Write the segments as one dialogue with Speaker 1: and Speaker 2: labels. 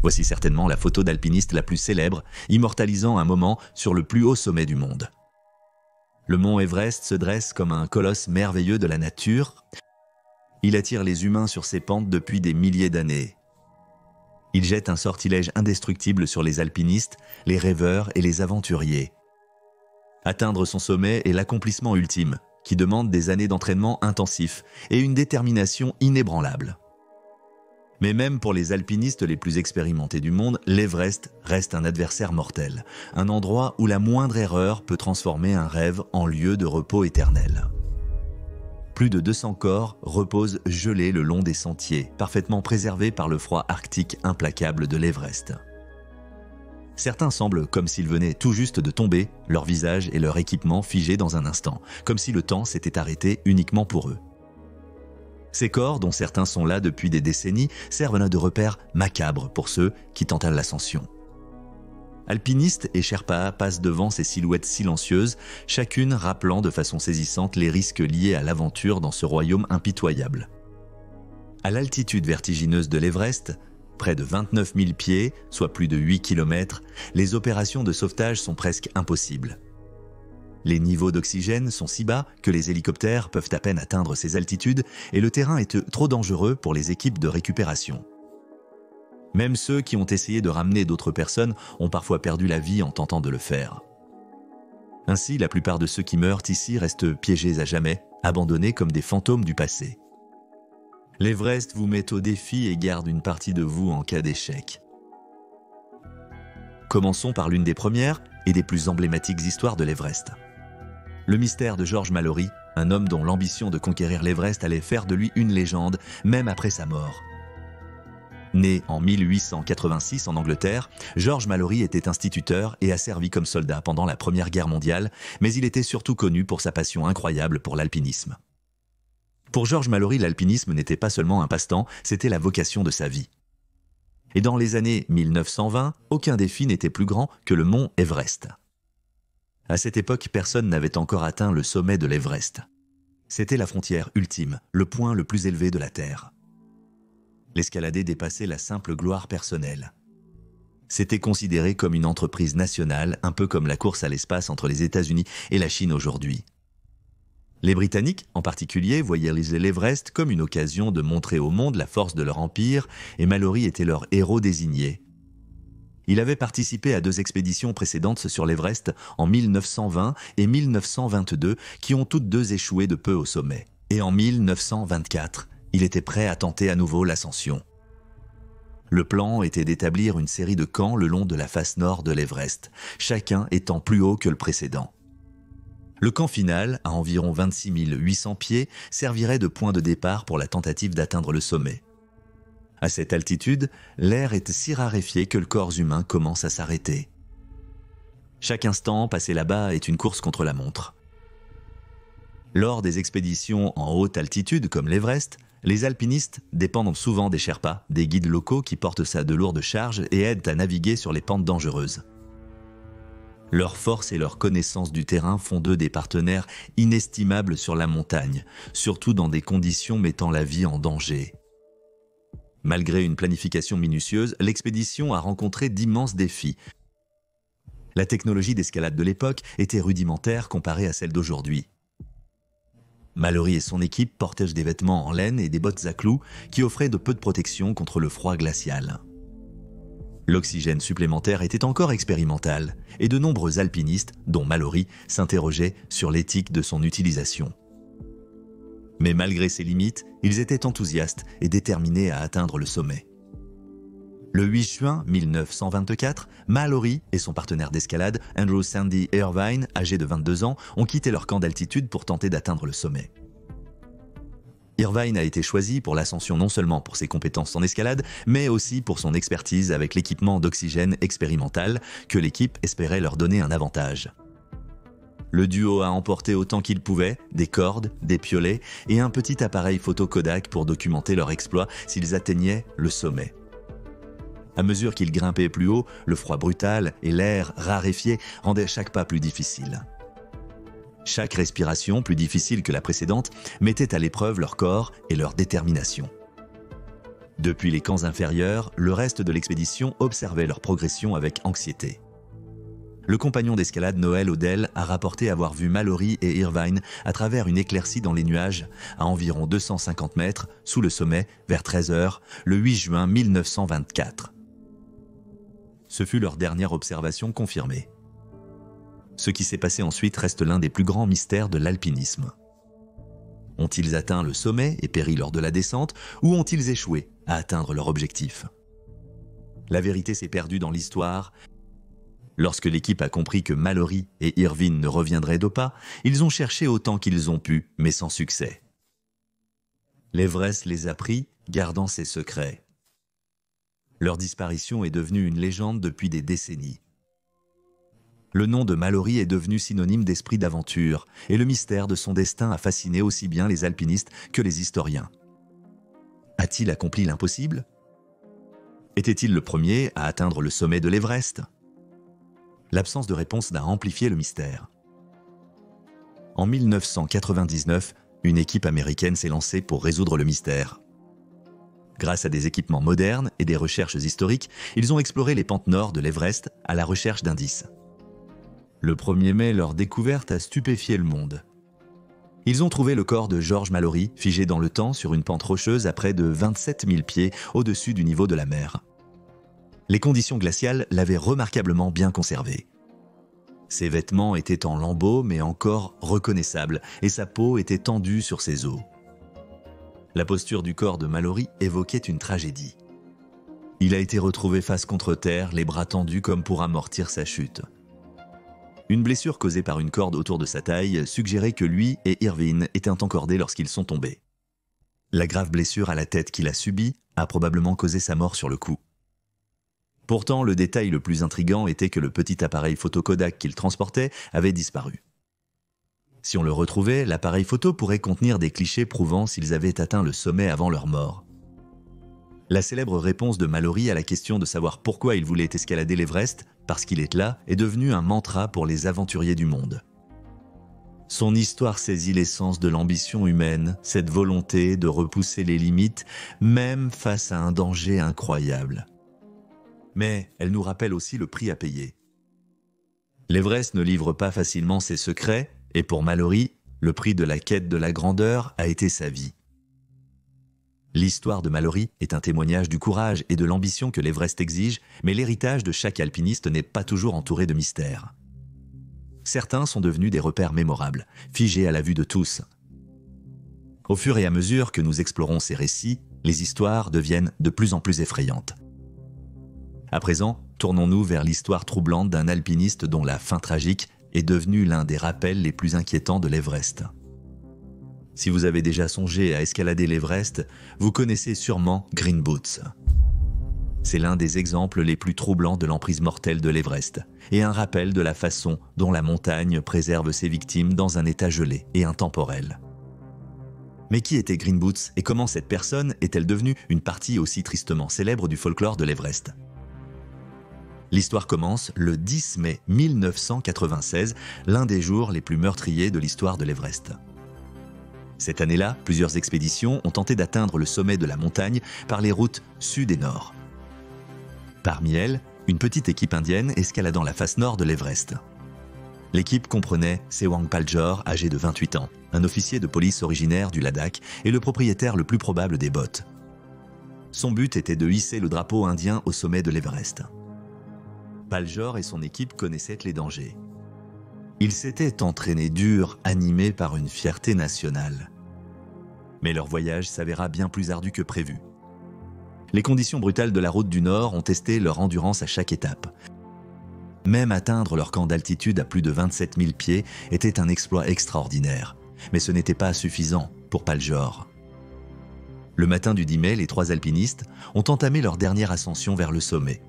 Speaker 1: Voici certainement la photo d'alpiniste la plus célèbre, immortalisant un moment sur le plus haut sommet du monde. Le mont Everest se dresse comme un colosse merveilleux de la nature. Il attire les humains sur ses pentes depuis des milliers d'années. Il jette un sortilège indestructible sur les alpinistes, les rêveurs et les aventuriers. Atteindre son sommet est l'accomplissement ultime, qui demande des années d'entraînement intensif et une détermination inébranlable. Mais même pour les alpinistes les plus expérimentés du monde, l'Everest reste un adversaire mortel, un endroit où la moindre erreur peut transformer un rêve en lieu de repos éternel. Plus de 200 corps reposent gelés le long des sentiers, parfaitement préservés par le froid arctique implacable de l'Everest. Certains semblent comme s'ils venaient tout juste de tomber, leur visage et leur équipement figés dans un instant, comme si le temps s'était arrêté uniquement pour eux. Ces corps, dont certains sont là depuis des décennies, servent de repères macabres pour ceux qui tentent l'ascension. Alpinistes et Sherpas passent devant ces silhouettes silencieuses, chacune rappelant de façon saisissante les risques liés à l'aventure dans ce royaume impitoyable. À l'altitude vertigineuse de l'Everest, près de 29 000 pieds, soit plus de 8 km, les opérations de sauvetage sont presque impossibles. Les niveaux d'oxygène sont si bas que les hélicoptères peuvent à peine atteindre ces altitudes et le terrain est trop dangereux pour les équipes de récupération. Même ceux qui ont essayé de ramener d'autres personnes ont parfois perdu la vie en tentant de le faire. Ainsi, la plupart de ceux qui meurent ici restent piégés à jamais, abandonnés comme des fantômes du passé. L'Everest vous met au défi et garde une partie de vous en cas d'échec. Commençons par l'une des premières et des plus emblématiques histoires de l'Everest. Le mystère de George Mallory, un homme dont l'ambition de conquérir l'Everest allait faire de lui une légende, même après sa mort. Né en 1886 en Angleterre, George Mallory était instituteur et a servi comme soldat pendant la Première Guerre mondiale, mais il était surtout connu pour sa passion incroyable pour l'alpinisme. Pour George Mallory, l'alpinisme n'était pas seulement un passe-temps, c'était la vocation de sa vie. Et dans les années 1920, aucun défi n'était plus grand que le mont Everest. À cette époque, personne n'avait encore atteint le sommet de l'Everest. C'était la frontière ultime, le point le plus élevé de la Terre. L'escalader dépassait la simple gloire personnelle. C'était considéré comme une entreprise nationale, un peu comme la course à l'espace entre les États-Unis et la Chine aujourd'hui. Les Britanniques, en particulier, voyaient l'Everest comme une occasion de montrer au monde la force de leur empire, et Mallory était leur héros désigné. Il avait participé à 2 expéditions précédentes sur l'Everest en 1920 et 1922, qui ont toutes 2 échoué de peu au sommet. Et en 1924, il était prêt à tenter à nouveau l'ascension. Le plan était d'établir une série de camps le long de la face nord de l'Everest, chacun étant plus haut que le précédent. Le camp final, à environ 26 800 pieds, servirait de point de départ pour la tentative d'atteindre le sommet. À cette altitude, l'air est si raréfié que le corps humain commence à s'arrêter. Chaque instant passé là-bas est une course contre la montre. Lors des expéditions en haute altitude comme l'Everest, les alpinistes dépendent souvent des Sherpas, des guides locaux qui portent de lourdes charges et aident à naviguer sur les pentes dangereuses. Leur force et leur connaissance du terrain font d'eux des partenaires inestimables sur la montagne, surtout dans des conditions mettant la vie en danger. Malgré une planification minutieuse, l'expédition a rencontré d'immenses défis. La technologie d'escalade de l'époque était rudimentaire comparée à celle d'aujourd'hui. Mallory et son équipe portaient des vêtements en laine et des bottes à clous qui offraient de peu de protection contre le froid glacial. L'oxygène supplémentaire était encore expérimental et de nombreux alpinistes, dont Mallory, s'interrogeaient sur l'éthique de son utilisation. Mais malgré ces limites, ils étaient enthousiastes et déterminés à atteindre le sommet. Le 8 juin 1924, Mallory et son partenaire d'escalade, Andrew Sandy Irvine, âgé de 22 ans, ont quitté leur camp d'altitude pour tenter d'atteindre le sommet. Irvine a été choisi pour l'ascension non seulement pour ses compétences en escalade, mais aussi pour son expertise avec l'équipement d'oxygène expérimental que l'équipe espérait leur donner un avantage. Le duo a emporté autant qu'il pouvait, des cordes, des piolets et un petit appareil photo Kodak pour documenter leur exploit s'ils atteignaient le sommet. À mesure qu'ils grimpaient plus haut, le froid brutal et l'air raréfié rendaient chaque pas plus difficile. Chaque respiration, plus difficile que la précédente, mettait à l'épreuve leur corps et leur détermination. Depuis les camps inférieurs, le reste de l'expédition observait leur progression avec anxiété. Le compagnon d'escalade Noel Odell a rapporté avoir vu Mallory et Irvine à travers une éclaircie dans les nuages, à environ 250 mètres, sous le sommet, vers 13 h, le 8 juin 1924. Ce fut leur dernière observation confirmée. Ce qui s'est passé ensuite reste l'un des plus grands mystères de l'alpinisme. Ont-ils atteint le sommet et péri lors de la descente, ou ont-ils échoué à atteindre leur objectif? La vérité s'est perdue dans l'histoire. Lorsque l'équipe a compris que Mallory et Irvine ne reviendraient d'au pas, ils ont cherché autant qu'ils ont pu, mais sans succès. L'Everest les a pris, gardant ses secrets. Leur disparition est devenue une légende depuis des décennies. Le nom de Mallory est devenu synonyme d'esprit d'aventure, et le mystère de son destin a fasciné aussi bien les alpinistes que les historiens. A-t-il accompli l'impossible? Était-il le premier à atteindre le sommet de l'Everest? L'absence de réponse n'a amplifié le mystère. En 1999, une équipe américaine s'est lancée pour résoudre le mystère. Grâce à des équipements modernes et des recherches historiques, ils ont exploré les pentes nord de l'Everest à la recherche d'indices. Le 1er mai, leur découverte a stupéfié le monde. Ils ont trouvé le corps de George Mallory, figé dans le temps sur une pente rocheuse à près de 27 000 pieds au-dessus du niveau de la mer. Les conditions glaciales l'avaient remarquablement bien conservé. Ses vêtements étaient en lambeaux mais encore reconnaissables et sa peau était tendue sur ses os. La posture du corps de Mallory évoquait une tragédie. Il a été retrouvé face contre terre, les bras tendus comme pour amortir sa chute. Une blessure causée par une corde autour de sa taille suggérait que lui et Irvine étaient encordés lorsqu'ils sont tombés. La grave blessure à la tête qu'il a subie a probablement causé sa mort sur le coup. Pourtant, le détail le plus intriguant était que le petit appareil photo Kodak qu'il transportait avait disparu. Si on le retrouvait, l'appareil photo pourrait contenir des clichés prouvant s'ils avaient atteint le sommet avant leur mort. La célèbre réponse de Mallory à la question de savoir pourquoi il voulait escalader l'Everest, parce qu'il est là, est devenue un mantra pour les aventuriers du monde. Son histoire saisit l'essence de l'ambition humaine, cette volonté de repousser les limites, même face à un danger incroyable. Mais elle nous rappelle aussi le prix à payer. L'Everest ne livre pas facilement ses secrets, et pour Mallory, le prix de la quête de la grandeur a été sa vie. L'histoire de Mallory est un témoignage du courage et de l'ambition que l'Everest exige, mais l'héritage de chaque alpiniste n'est pas toujours entouré de mystères. Certains sont devenus des repères mémorables, figés à la vue de tous. Au fur et à mesure que nous explorons ces récits, les histoires deviennent de plus en plus effrayantes. À présent, tournons-nous vers l'histoire troublante d'un alpiniste dont la fin tragique est devenue l'un des rappels les plus inquiétants de l'Everest. Si vous avez déjà songé à escalader l'Everest, vous connaissez sûrement Green Boots. C'est l'un des exemples les plus troublants de l'emprise mortelle de l'Everest, et un rappel de la façon dont la montagne préserve ses victimes dans un état gelé et intemporel. Mais qui était Green Boots et comment cette personne est-elle devenue une partie aussi tristement célèbre du folklore de l'Everest ? L'histoire commence le 10 mai 1996, l'un des jours les plus meurtriers de l'histoire de l'Everest. Cette année-là, plusieurs expéditions ont tenté d'atteindre le sommet de la montagne par les routes sud et nord. Parmi elles, une petite équipe indienne escaladant la face nord de l'Everest. L'équipe comprenait Sewang Paljor, âgé de 28 ans, un officier de police originaire du Ladakh et le propriétaire le plus probable des bottes. Son but était de hisser le drapeau indien au sommet de l'Everest. Paljor et son équipe connaissaient les dangers. Ils s'étaient entraînés dur, animés par une fierté nationale. Mais leur voyage s'avéra bien plus ardu que prévu. Les conditions brutales de la route du Nord ont testé leur endurance à chaque étape. Même atteindre leur camp d'altitude à plus de 27 000 pieds était un exploit extraordinaire. Mais ce n'était pas suffisant pour Paljor. Le matin du 10 mai, les 3 alpinistes ont entamé leur dernière ascension vers le sommet.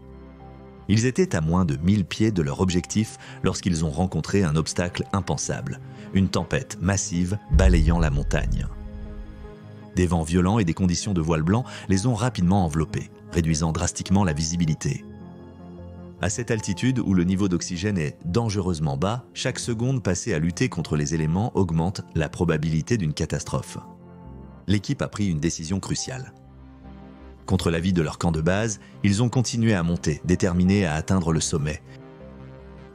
Speaker 1: Ils étaient à moins de 1000 pieds de leur objectif lorsqu'ils ont rencontré un obstacle impensable, une tempête massive balayant la montagne. Des vents violents et des conditions de voile blanc les ont rapidement enveloppés, réduisant drastiquement la visibilité. À cette altitude où le niveau d'oxygène est dangereusement bas, chaque seconde passée à lutter contre les éléments augmente la probabilité d'une catastrophe. L'équipe a pris une décision cruciale. Contre l'avis de leur camp de base, ils ont continué à monter, déterminés à atteindre le sommet.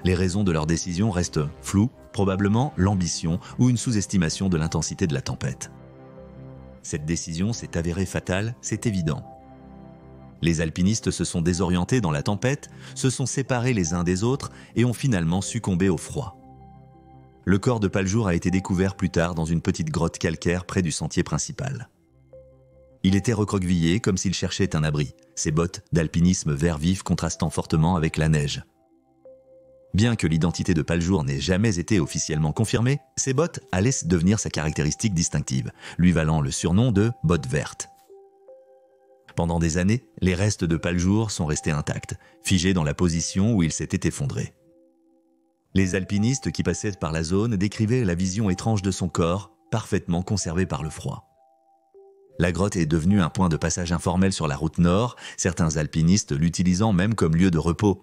Speaker 1: Les raisons de leur décision restent floues, probablement l'ambition ou une sous-estimation de l'intensité de la tempête. Cette décision s'est avérée fatale, c'est évident. Les alpinistes se sont désorientés dans la tempête, se sont séparés les uns des autres et ont finalement succombé au froid. Le corps de Paljour a été découvert plus tard dans une petite grotte calcaire près du sentier principal. Il était recroquevillé comme s'il cherchait un abri, ses bottes d'alpinisme vert vif contrastant fortement avec la neige. Bien que l'identité de Paljour n'ait jamais été officiellement confirmée, ses bottes allaient devenir sa caractéristique distinctive, lui valant le surnom de « bottes vertes ». Pendant des années, les restes de Paljour sont restés intacts, figés dans la position où il s'était effondré. Les alpinistes qui passaient par la zone décrivaient la vision étrange de son corps, parfaitement conservé par le froid. La grotte est devenue un point de passage informel sur la route nord, certains alpinistes l'utilisant même comme lieu de repos.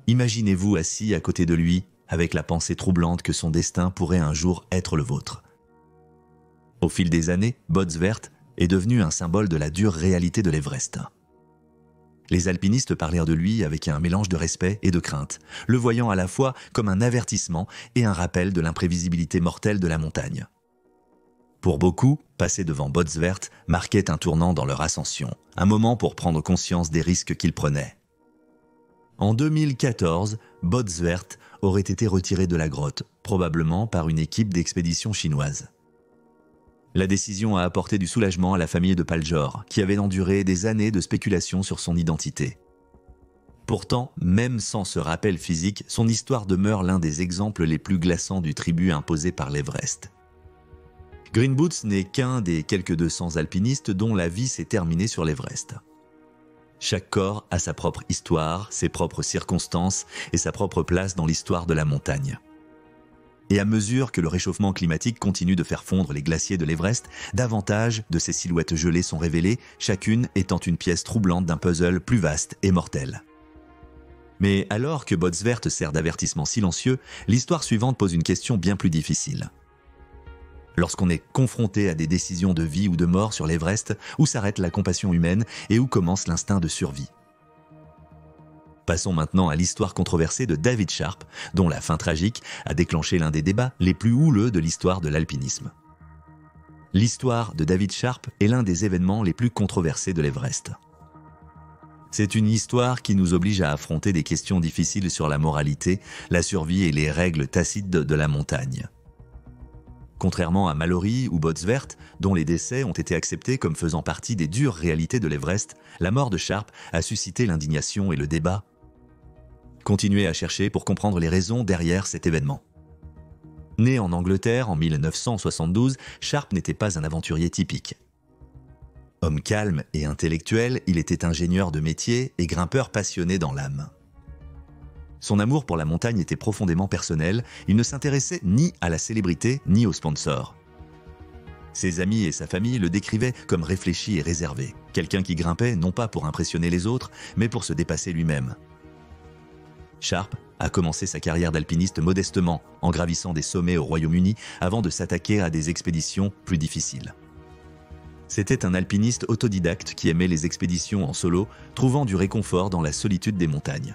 Speaker 1: Imaginez-vous assis à côté de lui, avec la pensée troublante que son destin pourrait un jour être le vôtre. Au fil des années, Bottes Vertes est devenu un symbole de la dure réalité de l'Everest. Les alpinistes parlèrent de lui avec un mélange de respect et de crainte, le voyant à la fois comme un avertissement et un rappel de l'imprévisibilité mortelle de la montagne. Pour beaucoup, passer devant Bottes Vertes marquait un tournant dans leur ascension, un moment pour prendre conscience des risques qu'ils prenaient. En 2014, Bottes Vertes aurait été retiré de la grotte, probablement par une équipe d'expédition chinoise. La décision a apporté du soulagement à la famille de Paljour, qui avait enduré des années de spéculation sur son identité. Pourtant, même sans ce rappel physique, son histoire demeure l'un des exemples les plus glaçants du tribut imposé par l'Everest. Green Boots n'est qu'un des quelques 200 alpinistes dont la vie s'est terminée sur l'Everest. Chaque corps a sa propre histoire, ses propres circonstances et sa propre place dans l'histoire de la montagne. Et à mesure que le réchauffement climatique continue de faire fondre les glaciers de l'Everest, davantage de ces silhouettes gelées sont révélées, chacune étant une pièce troublante d'un puzzle plus vaste et mortel. Mais alors que Bottes Vertes sert d'avertissement silencieux, l'histoire suivante pose une question bien plus difficile. Lorsqu'on est confronté à des décisions de vie ou de mort sur l'Everest, où s'arrête la compassion humaine et où commence l'instinct de survie? Passons maintenant à l'histoire controversée de David Sharp, dont la fin tragique a déclenché l'un des débats les plus houleux de l'histoire de l'alpinisme. L'histoire de David Sharp est l'un des événements les plus controversés de l'Everest. C'est une histoire qui nous oblige à affronter des questions difficiles sur la moralité, la survie et les règles tacites de la montagne. Contrairement à Mallory ou Bottes Vertes, dont les décès ont été acceptés comme faisant partie des dures réalités de l'Everest, la mort de Sharp a suscité l'indignation et le débat. Continuez à chercher pour comprendre les raisons derrière cet événement. Né en Angleterre en 1972, Sharp n'était pas un aventurier typique. Homme calme et intellectuel, il était ingénieur de métier et grimpeur passionné dans l'âme. Son amour pour la montagne était profondément personnel, il ne s'intéressait ni à la célébrité ni aux sponsors. Ses amis et sa famille le décrivaient comme réfléchi et réservé, quelqu'un qui grimpait non pas pour impressionner les autres, mais pour se dépasser lui-même. Sharp a commencé sa carrière d'alpiniste modestement, en gravissant des sommets au Royaume-Uni avant de s'attaquer à des expéditions plus difficiles. C'était un alpiniste autodidacte qui aimait les expéditions en solo, trouvant du réconfort dans la solitude des montagnes.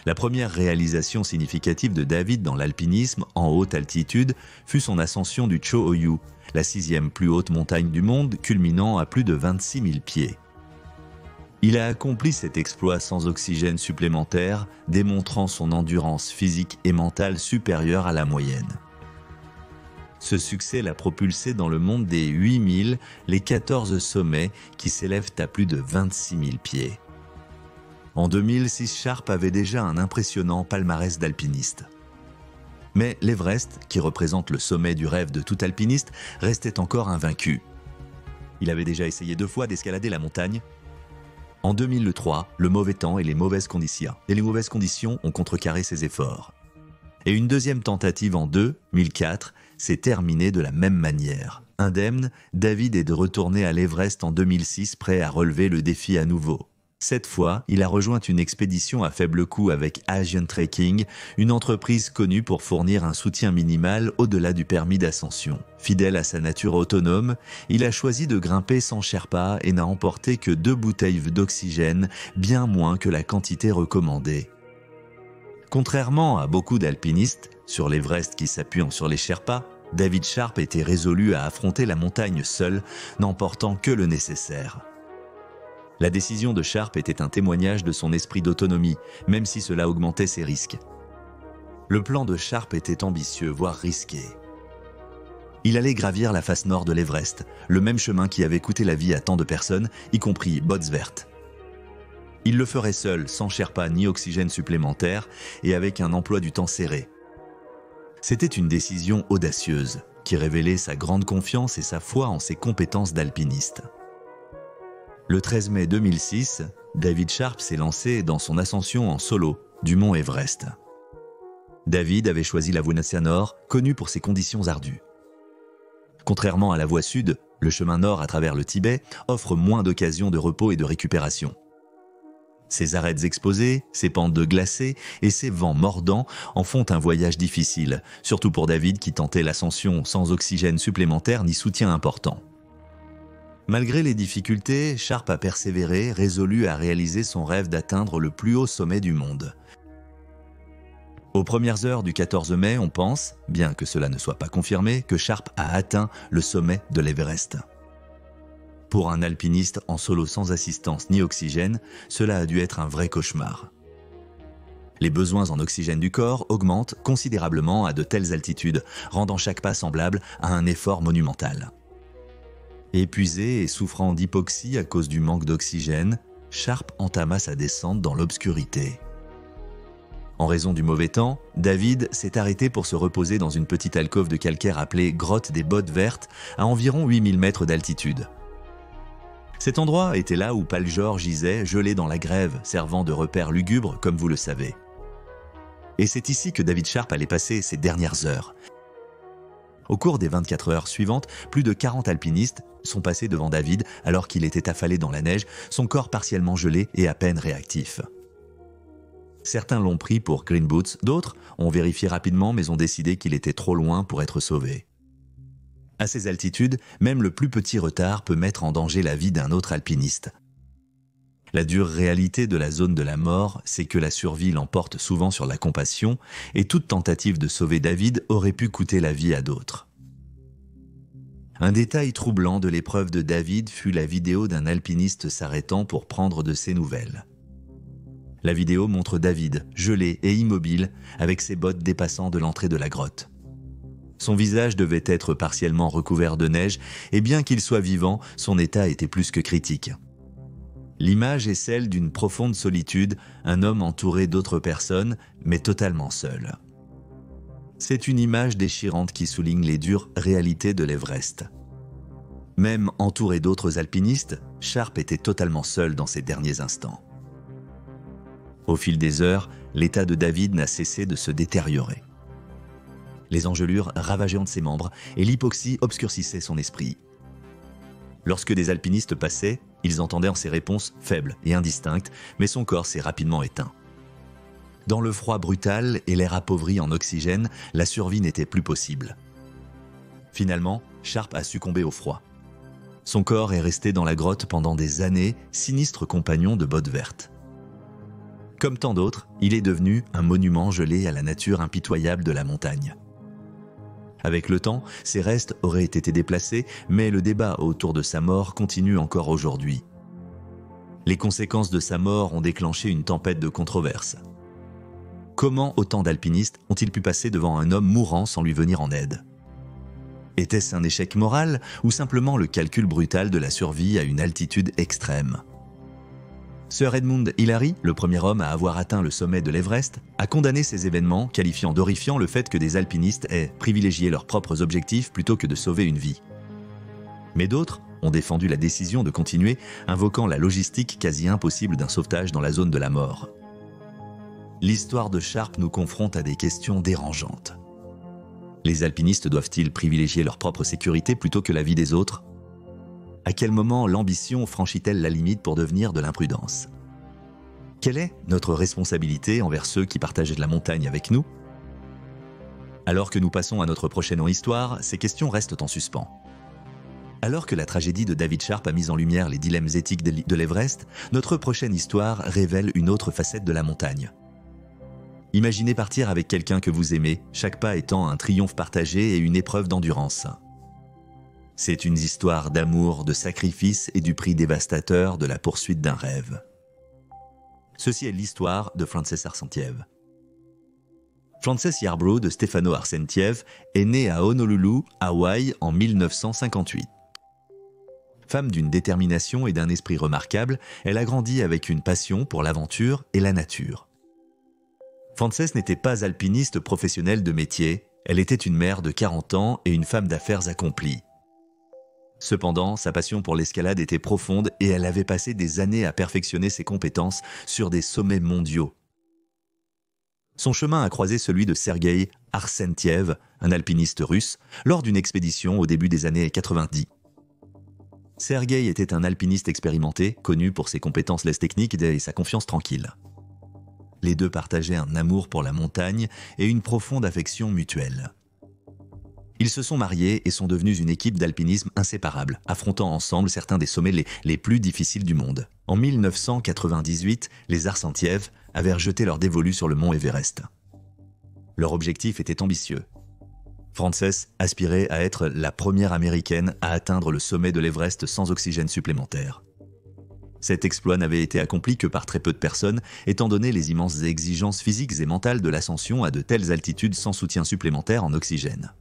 Speaker 1: La première réalisation significative de David dans l'alpinisme en haute altitude fut son ascension du Cho Oyu, la 6e plus haute montagne du monde, culminant à plus de 26 000 pieds. Il a accompli cet exploit sans oxygène supplémentaire, démontrant son endurance physique et mentale supérieure à la moyenne. Ce succès l'a propulsé dans le monde des 8000, les 14 sommets qui s'élèvent à plus de 26 000 pieds. En 2006, Sharp avait déjà un impressionnant palmarès d'alpiniste. Mais l'Everest, qui représente le sommet du rêve de tout alpiniste, restait encore invaincu. Il avait déjà essayé 2 fois d'escalader la montagne. En 2003, le mauvais temps et les mauvaises conditions ont contrecarré ses efforts. Et une deuxième tentative en 2004 s'est terminée de la même manière. Indemne, David est de retourner à l'Everest en 2006, prêt à relever le défi à nouveau. Cette fois, il a rejoint une expédition à faible coût avec Asian Trekking, une entreprise connue pour fournir un soutien minimal au-delà du permis d'ascension. Fidèle à sa nature autonome, il a choisi de grimper sans Sherpa et n'a emporté que 2 bouteilles d'oxygène, bien moins que la quantité recommandée. Contrairement à beaucoup d'alpinistes, sur l'Everest qui s'appuient sur les Sherpas, David Sharp était résolu à affronter la montagne seul, n'emportant que le nécessaire. La décision de Sharp était un témoignage de son esprit d'autonomie, même si cela augmentait ses risques. Le plan de Sharp était ambitieux, voire risqué. Il allait gravir la face nord de l'Everest, le même chemin qui avait coûté la vie à tant de personnes, y compris Bodsvert. Il le ferait seul, sans Sherpa ni oxygène supplémentaire, et avec un emploi du temps serré. C'était une décision audacieuse, qui révélait sa grande confiance et sa foi en ses compétences d'alpiniste. Le 13 mai 2006, David Sharp s'est lancé dans son ascension en solo du mont Everest. David avait choisi la voie nord, connue pour ses conditions ardues. Contrairement à la voie sud, le chemin nord à travers le Tibet offre moins d'occasions de repos et de récupération. Ses arêtes exposées, ses pentes glacées et ses vents mordants en font un voyage difficile, surtout pour David qui tentait l'ascension sans oxygène supplémentaire ni soutien important. Malgré les difficultés, Sharp a persévéré, résolu à réaliser son rêve d'atteindre le plus haut sommet du monde. Aux premières heures du 14 mai, on pense, bien que cela ne soit pas confirmé, que Sharp a atteint le sommet de l'Everest. Pour un alpiniste en solo sans assistance ni oxygène, cela a dû être un vrai cauchemar. Les besoins en oxygène du corps augmentent considérablement à de telles altitudes, rendant chaque pas semblable à un effort monumental. Épuisé et souffrant d'hypoxie à cause du manque d'oxygène, Sharp entama sa descente dans l'obscurité. En raison du mauvais temps, David s'est arrêté pour se reposer dans une petite alcôve de calcaire appelée Grotte des Bottes Vertes, à environ 8000 mètres d'altitude. Cet endroit était là où Paljor gisait, gelé dans la grève, servant de repère lugubre, comme vous le savez. Et c'est ici que David Sharp allait passer ses dernières heures. Au cours des 24 heures suivantes, plus de 40 alpinistes sont passés devant David alors qu'il était affalé dans la neige, son corps partiellement gelé et à peine réactif. Certains l'ont pris pour Green Boots, d'autres ont vérifié rapidement mais ont décidé qu'il était trop loin pour être sauvé. À ces altitudes, même le plus petit retard peut mettre en danger la vie d'un autre alpiniste. La dure réalité de la zone de la mort, c'est que la survie l'emporte souvent sur la compassion et toute tentative de sauver David aurait pu coûter la vie à d'autres. Un détail troublant de l'épreuve de David fut la vidéo d'un alpiniste s'arrêtant pour prendre de ses nouvelles. La vidéo montre David, gelé et immobile, avec ses bottes dépassant de l'entrée de la grotte. Son visage devait être partiellement recouvert de neige et bien qu'il soit vivant, son état était plus que critique. L'image est celle d'une profonde solitude, un homme entouré d'autres personnes, mais totalement seul. C'est une image déchirante qui souligne les dures réalités de l'Everest. Même entouré d'autres alpinistes, Sharp était totalement seul dans ses derniers instants. Au fil des heures, l'état de David n'a cessé de se détériorer. Les engelures ravageaient de ses membres et l'hypoxie obscurcissait son esprit. Lorsque des alpinistes passaient, ils entendaient en ses réponses faibles et indistinctes, mais son corps s'est rapidement éteint. Dans le froid brutal et l'air appauvri en oxygène, la survie n'était plus possible. Finalement, Sharp a succombé au froid. Son corps est resté dans la grotte pendant des années, sinistre compagnon de Bottes Vertes. Comme tant d'autres, il est devenu un monument gelé à la nature impitoyable de la montagne. Avec le temps, ses restes auraient été déplacés, mais le débat autour de sa mort continue encore aujourd'hui. Les conséquences de sa mort ont déclenché une tempête de controverses. Comment autant d'alpinistes ont-ils pu passer devant un homme mourant sans lui venir en aide ? Était-ce un échec moral ou simplement le calcul brutal de la survie à une altitude extrême ? Sir Edmund Hillary, le premier homme à avoir atteint le sommet de l'Everest, a condamné ces événements, qualifiant d'horrifiant le fait que des alpinistes aient privilégié leurs propres objectifs plutôt que de sauver une vie. Mais d'autres ont défendu la décision de continuer, invoquant la logistique quasi impossible d'un sauvetage dans la zone de la mort. L'histoire de Sharp nous confronte à des questions dérangeantes. Les alpinistes doivent-ils privilégier leur propre sécurité plutôt que la vie des autres ? À quel moment l'ambition franchit-elle la limite pour devenir de l'imprudence ? Quelle est notre responsabilité envers ceux qui partagent la montagne avec nous? Alors que nous passons à notre prochaine histoire, ces questions restent en suspens. Alors que la tragédie de David Sharp a mis en lumière les dilemmes éthiques de l'Everest, notre prochaine histoire révèle une autre facette de la montagne. Imaginez partir avec quelqu'un que vous aimez, chaque pas étant un triomphe partagé et une épreuve d'endurance. C'est une histoire d'amour, de sacrifice et du prix dévastateur de la poursuite d'un rêve. Ceci est l'histoire de Frances Arsentiev. Frances Yarbrough de Stefano Arsentiev est née à Honolulu, Hawaï, en 1958. Femme d'une détermination et d'un esprit remarquable, elle a grandi avec une passion pour l'aventure et la nature. Frances n'était pas alpiniste professionnelle de métier, elle était une mère de 40 ans et une femme d'affaires accomplie. Cependant, sa passion pour l'escalade était profonde et elle avait passé des années à perfectionner ses compétences sur des sommets mondiaux. Son chemin a croisé celui de Sergueï Arsentiev, un alpiniste russe, lors d'une expédition au début des années 90. Sergueï était un alpiniste expérimenté, connu pour ses compétences less techniques et sa confiance tranquille. Les deux partageaient un amour pour la montagne et une profonde affection mutuelle. Ils se sont mariés et sont devenus une équipe d'alpinisme inséparable, affrontant ensemble certains des sommets les plus difficiles du monde. En 1998, les Arsentiev avaient rejeté leur dévolu sur le mont Everest. Leur objectif était ambitieux. Frances aspirait à être la première américaine à atteindre le sommet de l'Everest sans oxygène supplémentaire. Cet exploit n'avait été accompli que par très peu de personnes, étant donné les immenses exigences physiques et mentales de l'ascension à de telles altitudes sans soutien supplémentaire en oxygène.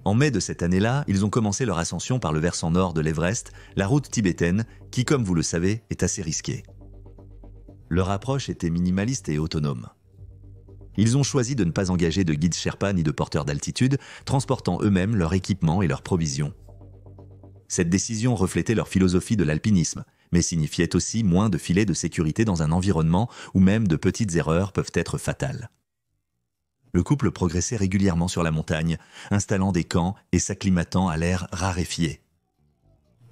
Speaker 1: En mai de cette année-là, ils ont commencé leur ascension par le versant nord de l'Everest, la route tibétaine, qui, comme vous le savez, est assez risquée. Leur approche était minimaliste et autonome. Ils ont choisi de ne pas engager de guides Sherpa ni de porteurs d'altitude, transportant eux-mêmes leur équipement et leurs provisions. Cette décision reflétait leur philosophie de l'alpinisme, mais signifiait aussi moins de filets de sécurité dans un environnement où même de petites erreurs peuvent être fatales. Le couple progressait régulièrement sur la montagne, installant des camps et s'acclimatant à l'air raréfié.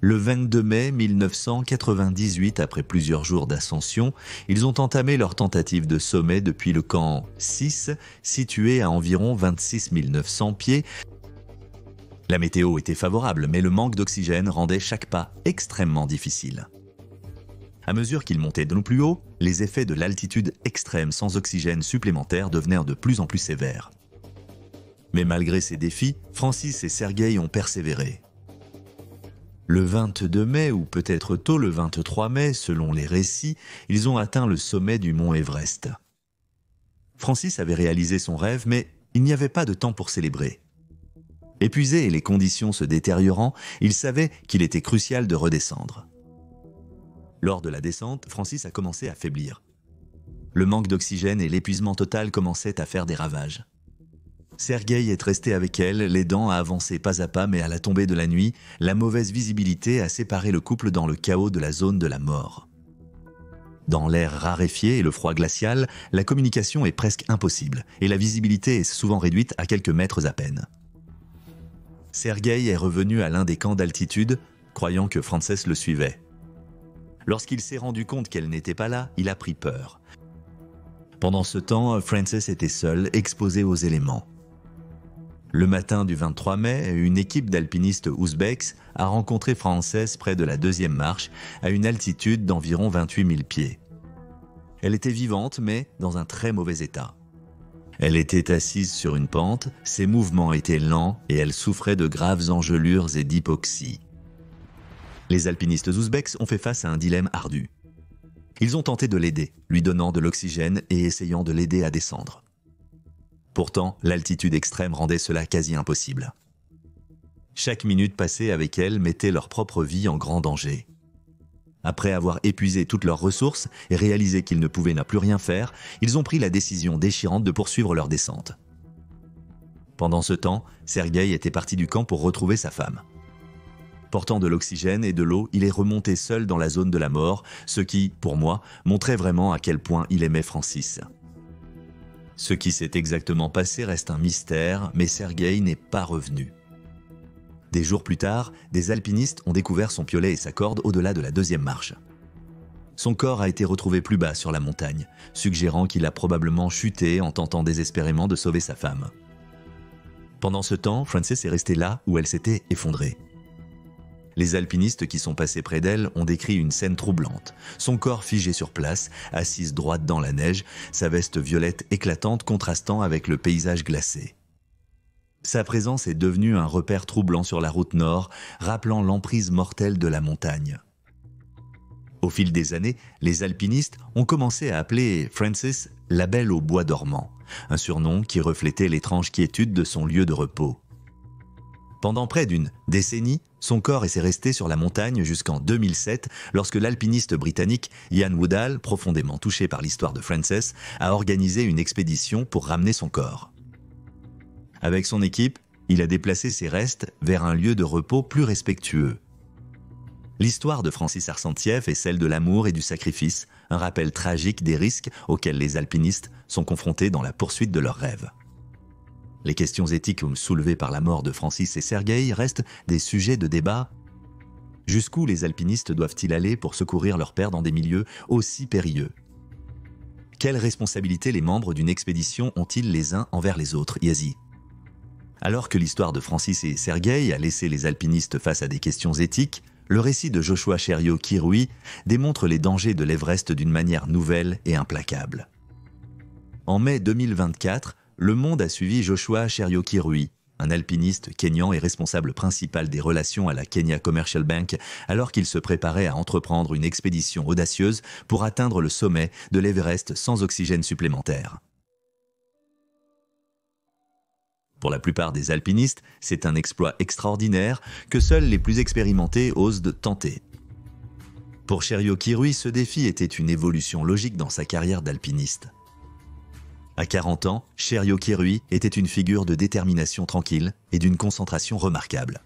Speaker 1: Le 22 mai 1998, après plusieurs jours d'ascension, ils ont entamé leur tentative de sommet depuis le camp 6, situé à environ 26 900 pieds. La météo était favorable, mais le manque d'oxygène rendait chaque pas extrêmement difficile. À mesure qu'ils montaient de plus haut, les effets de l'altitude extrême sans oxygène supplémentaire devenaient de plus en plus sévères. Mais malgré ces défis, Francis et Sergueï ont persévéré. Le 22 mai, ou peut-être tôt le 23 mai, selon les récits, ils ont atteint le sommet du mont Everest. Francis avait réalisé son rêve, mais il n'y avait pas de temps pour célébrer. Épuisé et les conditions se détériorant, il savait qu'il était crucial de redescendre. Lors de la descente, Francis a commencé à faiblir. Le manque d'oxygène et l'épuisement total commençaient à faire des ravages. Sergueï est resté avec elle, l'aidant à avancer pas à pas, mais à la tombée de la nuit, la mauvaise visibilité a séparé le couple dans le chaos de la zone de la mort. Dans l'air raréfié et le froid glacial, la communication est presque impossible et la visibilité est souvent réduite à quelques mètres à peine. Sergueï est revenu à l'un des camps d'altitude, croyant que Frances le suivait. Lorsqu'il s'est rendu compte qu'elle n'était pas là, il a pris peur. Pendant ce temps, Frances était seule, exposée aux éléments. Le matin du 23 mai, une équipe d'alpinistes ouzbeks a rencontré Frances près de la deuxième marche, à une altitude d'environ 28 000 pieds. Elle était vivante, mais dans un très mauvais état. Elle était assise sur une pente, ses mouvements étaient lents et elle souffrait de graves engelures et d'hypoxie. Les alpinistes ouzbeks ont fait face à un dilemme ardu. Ils ont tenté de l'aider, lui donnant de l'oxygène et essayant de l'aider à descendre. Pourtant, l'altitude extrême rendait cela quasi impossible. Chaque minute passée avec elle mettait leur propre vie en grand danger. Après avoir épuisé toutes leurs ressources et réalisé qu'ils ne pouvaient plus rien faire, ils ont pris la décision déchirante de poursuivre leur descente. Pendant ce temps, Sergueï était parti du camp pour retrouver sa femme. Portant de l'oxygène et de l'eau, il est remonté seul dans la zone de la mort, ce qui, pour moi, montrait vraiment à quel point il aimait Francis. Ce qui s'est exactement passé reste un mystère, mais Sergueï n'est pas revenu. Des jours plus tard, des alpinistes ont découvert son piolet et sa corde au-delà de la deuxième marche. Son corps a été retrouvé plus bas sur la montagne, suggérant qu'il a probablement chuté en tentant désespérément de sauver sa femme. Pendant ce temps, Frances est restée là où elle s'était effondrée. Les alpinistes qui sont passés près d'elle ont décrit une scène troublante. Son corps figé sur place, assise droite dans la neige, sa veste violette éclatante contrastant avec le paysage glacé. Sa présence est devenue un repère troublant sur la route nord, rappelant l'emprise mortelle de la montagne. Au fil des années, les alpinistes ont commencé à appeler Frances la Belle au bois dormant, un surnom qui reflétait l'étrange quiétude de son lieu de repos. Pendant près d'une décennie, son corps est resté sur la montagne jusqu'en 2007, lorsque l'alpiniste britannique Ian Woodall, profondément touché par l'histoire de Frances, a organisé une expédition pour ramener son corps. Avec son équipe, il a déplacé ses restes vers un lieu de repos plus respectueux. L'histoire de Francis Arcentieff est celle de l'amour et du sacrifice, un rappel tragique des risques auxquels les alpinistes sont confrontés dans la poursuite de leurs rêves. Les questions éthiques soulevées par la mort de Francis et Sergueï restent des sujets de débat. Jusqu'où les alpinistes doivent-ils aller pour secourir leur père dans des milieux aussi périlleux? Quelles responsabilités les membres d'une expédition ont-ils les uns envers les autres, Yazi? Alors que l'histoire de Francis et Sergueï a laissé les alpinistes face à des questions éthiques, le récit de Joshua Cherriot-Kirui démontre les dangers de l'Everest d'une manière nouvelle et implacable. En mai 2024, Le Monde a suivi Joshua Cherriot-Kirui, un alpiniste kényan et responsable principal des relations à la Kenya Commercial Bank, alors qu'il se préparait à entreprendre une expédition audacieuse pour atteindre le sommet de l'Everest sans oxygène supplémentaire. Pour la plupart des alpinistes, c'est un exploit extraordinaire que seuls les plus expérimentés osent tenter. Pour Cherriot-Kirui, ce défi était une évolution logique dans sa carrière d'alpiniste. À 40 ans, Cherriot-Kirui était une figure de détermination tranquille et d'une concentration remarquable.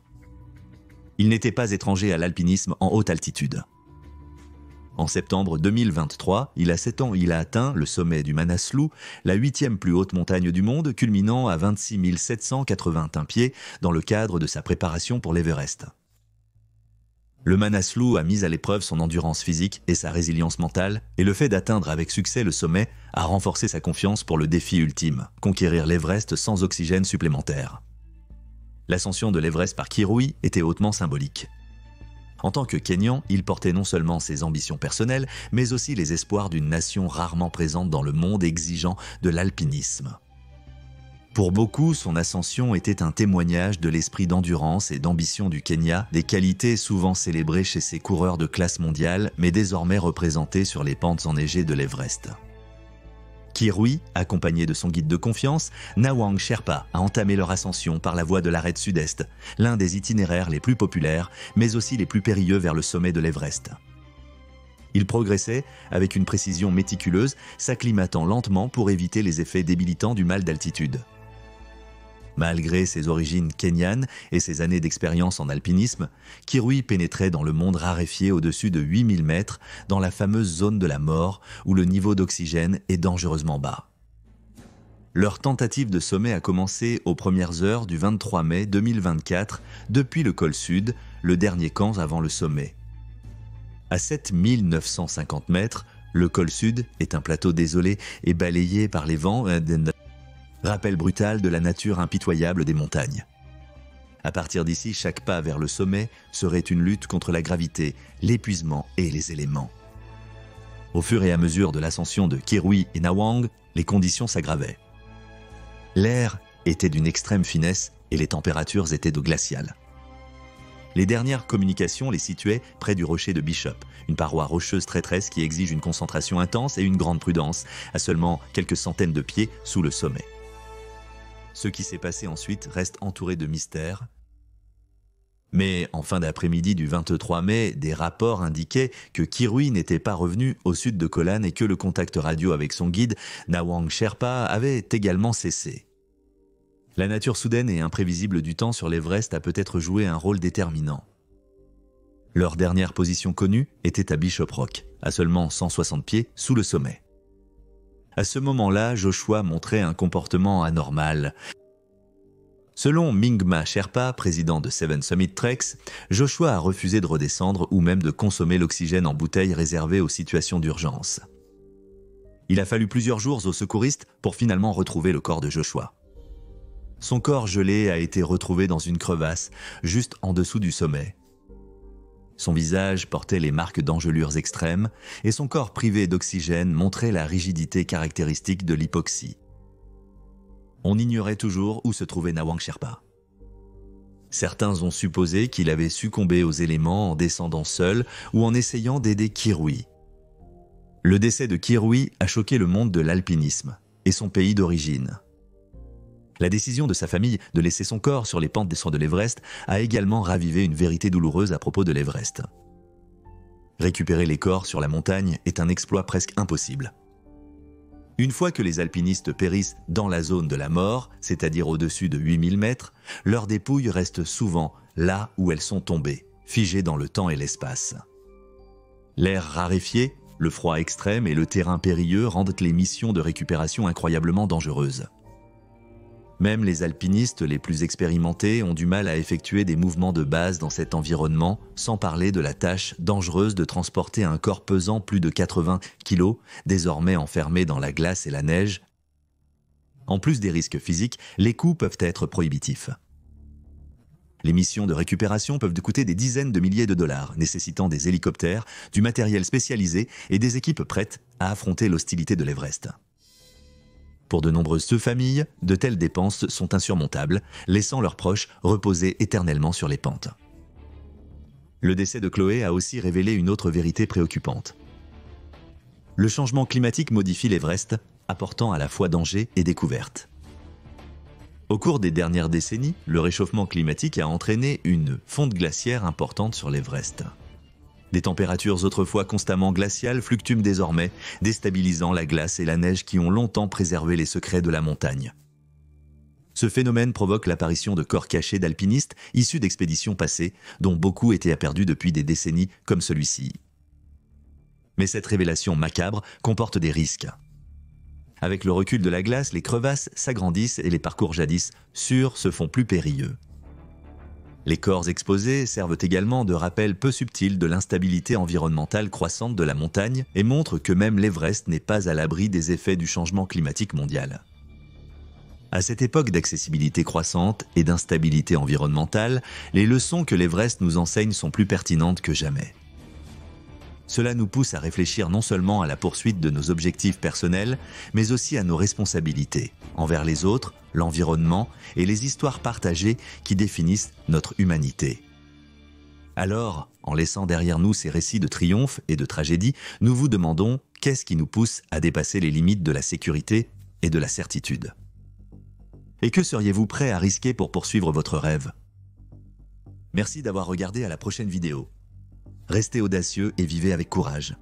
Speaker 1: Il n'était pas étranger à l'alpinisme en haute altitude. En septembre 2023, il a atteint le sommet du Manaslu, la 8e plus haute montagne du monde, culminant à 26 781 pieds dans le cadre de sa préparation pour l'Everest. Le Manaslu a mis à l'épreuve son endurance physique et sa résilience mentale, et le fait d'atteindre avec succès le sommet a renforcé sa confiance pour le défi ultime, conquérir l'Everest sans oxygène supplémentaire. L'ascension de l'Everest par Kirui était hautement symbolique. En tant que Kényan, il portait non seulement ses ambitions personnelles, mais aussi les espoirs d'une nation rarement présente dans le monde exigeant de l'alpinisme. Pour beaucoup, son ascension était un témoignage de l'esprit d'endurance et d'ambition du Kenya, des qualités souvent célébrées chez ces coureurs de classe mondiale, mais désormais représentées sur les pentes enneigées de l'Everest. Kirui, accompagné de son guide de confiance, Nawang Sherpa, a entamé leur ascension par la voie de l'arête sud-est, l'un des itinéraires les plus populaires, mais aussi les plus périlleux vers le sommet de l'Everest. Ils progressaient avec une précision méticuleuse, s'acclimatant lentement pour éviter les effets débilitants du mal d'altitude. Malgré ses origines kenyanes et ses années d'expérience en alpinisme, Kirui pénétrait dans le monde raréfié au-dessus de 8000 mètres, dans la fameuse zone de la mort où le niveau d'oxygène est dangereusement bas. Leur tentative de sommet a commencé aux premières heures du 23 mai 2024, depuis le col sud, le dernier camp avant le sommet. À 7950 mètres, le col sud est un plateau désolé et balayé par les vents, rappel brutal de la nature impitoyable des montagnes. À partir d'ici, chaque pas vers le sommet serait une lutte contre la gravité, l'épuisement et les éléments. Au fur et à mesure de l'ascension de Kirui et Nawang, les conditions s'aggravaient. L'air était d'une extrême finesse et les températures étaient de glaciales. Les dernières communications les situaient près du rocher de Bishop, une paroi rocheuse traîtresse qui exige une concentration intense et une grande prudence, à seulement quelques centaines de pieds sous le sommet. Ce qui s'est passé ensuite reste entouré de mystères. Mais en fin d'après-midi du 23 mai, des rapports indiquaient que Kirui n'était pas revenu au sud de Kolan et que le contact radio avec son guide, Nawang Sherpa, avait également cessé. La nature soudaine et imprévisible du temps sur l'Everest a peut-être joué un rôle déterminant. Leur dernière position connue était à Bishop Rock, à seulement 160 pieds sous le sommet. À ce moment-là, Joshua montrait un comportement anormal. Selon Mingma Sherpa, président de Seven Summit Treks, Joshua a refusé de redescendre ou même de consommer l'oxygène en bouteille réservé aux situations d'urgence. Il a fallu plusieurs jours aux secouristes pour finalement retrouver le corps de Joshua. Son corps gelé a été retrouvé dans une crevasse, juste en dessous du sommet. Son visage portait les marques d'engelures extrêmes et son corps privé d'oxygène montrait la rigidité caractéristique de l'hypoxie. On ignorait toujours où se trouvait Nawang Sherpa. Certains ont supposé qu'il avait succombé aux éléments en descendant seul ou en essayant d'aider Kirui. Le décès de Kirui a choqué le monde de l'alpinisme et son pays d'origine. La décision de sa famille de laisser son corps sur les pentes des soins de l'Everest a également ravivé une vérité douloureuse à propos de l'Everest. Récupérer les corps sur la montagne est un exploit presque impossible. Une fois que les alpinistes périssent dans la zone de la mort, c'est-à-dire au-dessus de 8000 mètres, leurs dépouilles restent souvent là où elles sont tombées, figées dans le temps et l'espace. L'air raréfié, le froid extrême et le terrain périlleux rendent les missions de récupération incroyablement dangereuses. Même les alpinistes les plus expérimentés ont du mal à effectuer des mouvements de base dans cet environnement, sans parler de la tâche dangereuse de transporter un corps pesant plus de 80 kg, désormais enfermé dans la glace et la neige. En plus des risques physiques, les coûts peuvent être prohibitifs. Les missions de récupération peuvent coûter des dizaines de milliers de dollars, nécessitant des hélicoptères, du matériel spécialisé et des équipes prêtes à affronter l'hostilité de l'Everest. Pour de nombreuses familles, de telles dépenses sont insurmontables, laissant leurs proches reposer éternellement sur les pentes. Le décès de Chloé a aussi révélé une autre vérité préoccupante. Le changement climatique modifie l'Everest, apportant à la fois danger et découverte. Au cours des dernières décennies, le réchauffement climatique a entraîné une fonte glaciaire importante sur l'Everest. Des températures autrefois constamment glaciales fluctuent désormais, déstabilisant la glace et la neige qui ont longtemps préservé les secrets de la montagne. Ce phénomène provoque l'apparition de corps cachés d'alpinistes issus d'expéditions passées, dont beaucoup étaient perdus depuis des décennies comme celui-ci. Mais cette révélation macabre comporte des risques. Avec le recul de la glace, les crevasses s'agrandissent et les parcours jadis sûrs se font plus périlleux. Les corps exposés servent également de rappel peu subtil de l'instabilité environnementale croissante de la montagne et montrent que même l'Everest n'est pas à l'abri des effets du changement climatique mondial. À cette époque d'accessibilité croissante et d'instabilité environnementale, les leçons que l'Everest nous enseigne sont plus pertinentes que jamais. Cela nous pousse à réfléchir non seulement à la poursuite de nos objectifs personnels, mais aussi à nos responsabilités envers les autres, l'environnement et les histoires partagées qui définissent notre humanité. Alors, en laissant derrière nous ces récits de triomphe et de tragédie, nous vous demandons qu'est-ce qui nous pousse à dépasser les limites de la sécurité et de la certitude. Et que seriez-vous prêt à risquer pour poursuivre votre rêve? Merci d'avoir regardé, à la prochaine vidéo. Restez audacieux et vivez avec courage.